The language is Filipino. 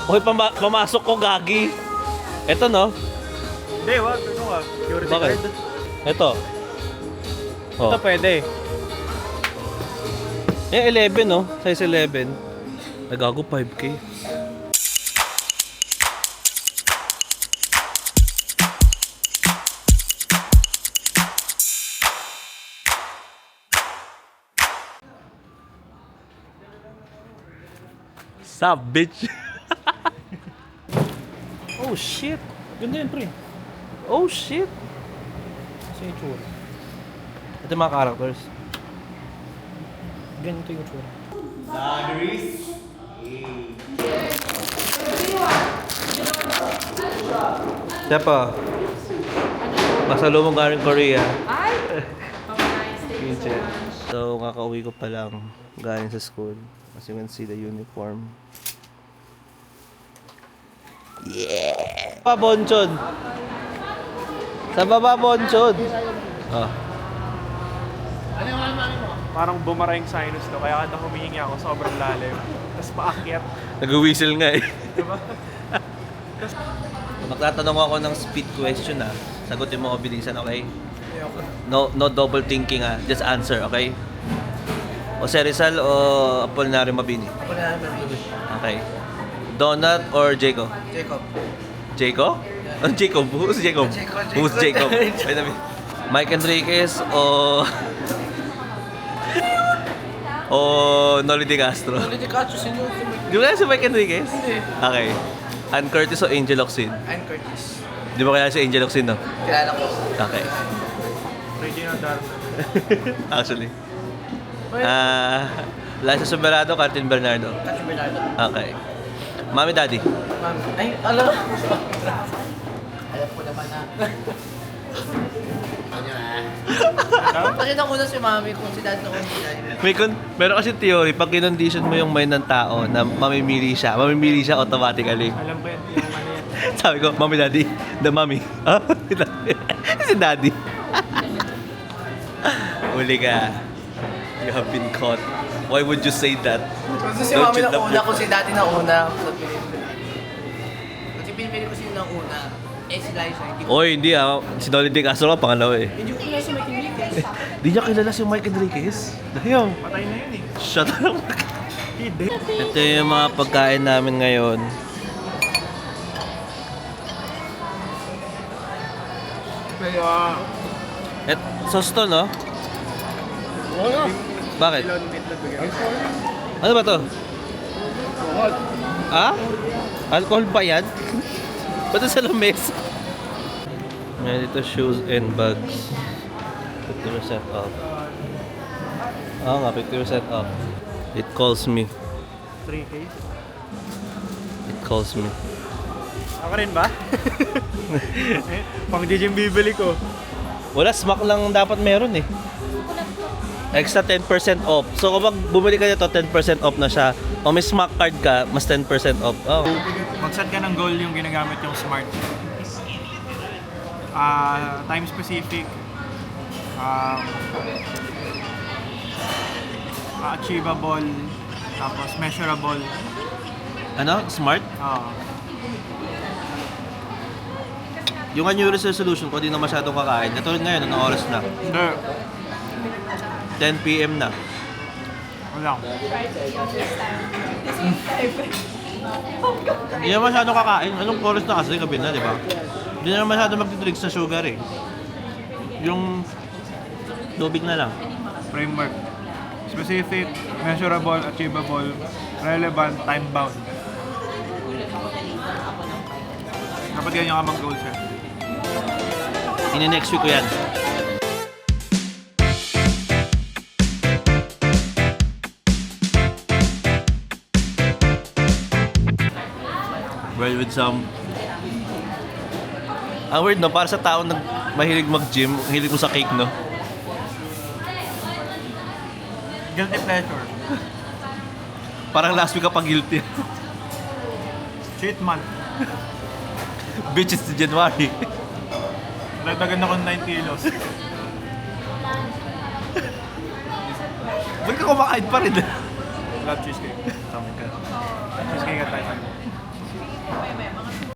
Okay, pamasok ko, gagi. Ito, no? Hindi, wag. Ito ka. Security Bakit? guard. Ito. Oh. Ito pwede. Eh, 11, no? Size 11. Nagago 5K. Sup, bitch? Oh, shit. Ganda yun, pre. Oh, shit. Kasi yung tsura. Ito yung mga characters. Ganito yung tsura. Siya pa. Masalubong galing Korea. Ay! Oh, nice. Thank you so much. So, kakauwi ko pa lang galing sa school. As you can see the uniform. Yeah! Pa Bonchon! Sa baba Bonchon! Oh. Parang bumara yung sinus to, kaya kada humihingi ako sobrang lalim. Tapos paakyat. Nag-whistle nga eh. Diba? Magtatanong ako ng speed question Sagutin mo ako bilisan, okay? No double thinking Just answer, okay? Jose Rizal o Apolinario Mabini? Apolinario Mabini. Okay. Donut or Jacob? Jacob. Jacob? Oh, Jacob. Who's Jacob? Who's Jacob? Wait a minute. Mike Enriquez o Noli De Castro? Noli De Castro, sino? Di ba kaya si Mike Enriquez? Hindi. Okay. Ann Curtis o Angel Locsin? Ann Curtis. Di ba kaya si Angel Locsin, no? Kilala ko. Okay. Regina Darna. Actually. Liza Soberado, Carlton Bernardo. Catch Bernardo. Okay. Mami Daddy? Ma'am. Ay, alam. Alam ko naman na. Kasi nauna si mami kung si dad na si dad. Meron kasi theory, pag kinondition mo yung mind ng tao na mamimili siya automatically. Alam ko yan, yung ano yan. Sabi ko, Mami Daddy, the mommy. Ah, si Daddy. Uli ka. You have been caught. Why would you say that? Kasi si Don't mami you na love una, your- kung si daddy na una. Kasi pinipili ko sino na una. Eh si Liza, hindi ko. Oy, hindi Si Noli De Castro ka, pangalawa eh. Hindi ko kilala si Mike Enriquez. Di niya kilala si Mike Enriquez? Damn. Patay na yun eh. Shut up. Hindi. Ito yung mga pagkain namin ngayon. Kaya, Sauce to, no? wala. Bakit? Ilon meatloaf bigyan. Ano ba to? Ah? Alcohol ba yan? Ba't sa lamis? May dito shoes and bags. 50% off. Oo nga, 50% off. It calls me. 3K. It calls me. Ako rin ba? Pang DJ yung bibili ko. Wala, smack lang dapat meron eh. Extra 10% off. So kapag bumili ka nito, 10% off na siya. O may smack card ka, mas 10% off. Oh. Mag-set ka ng goal yung ginagamit yung smart. Time specific. Achievable. Tapos measurable. Ano? Smart? Yung New Year's resolution ko, di na masyadong kakain. Ito rin ngayon, anong oras na? Hindi. 10 PM na. Wala. Hindi na masyadong kakain. Anong oras na kasi? Gabi na, di ba? Hindi na masyadong magdidrink sa sugar eh. Yung tubig na lang. Framework. Specific, measurable, achievable, relevant, time-bound. Dapat ganyan ka mag-goal set. Ini-next week ko yan. Well, with some... Ang weird, no? Para sa tao na mahilig mag-gym, hilig mo sa cake, no? Guilty pleasure. Parang last week ka pa guilty. Cheat month. Bitches to January. Nagdagan ako ng 9 kilos. Ba't ka kumakain pa rin? Love cheesecake. Tama ka. Cheesecake at time.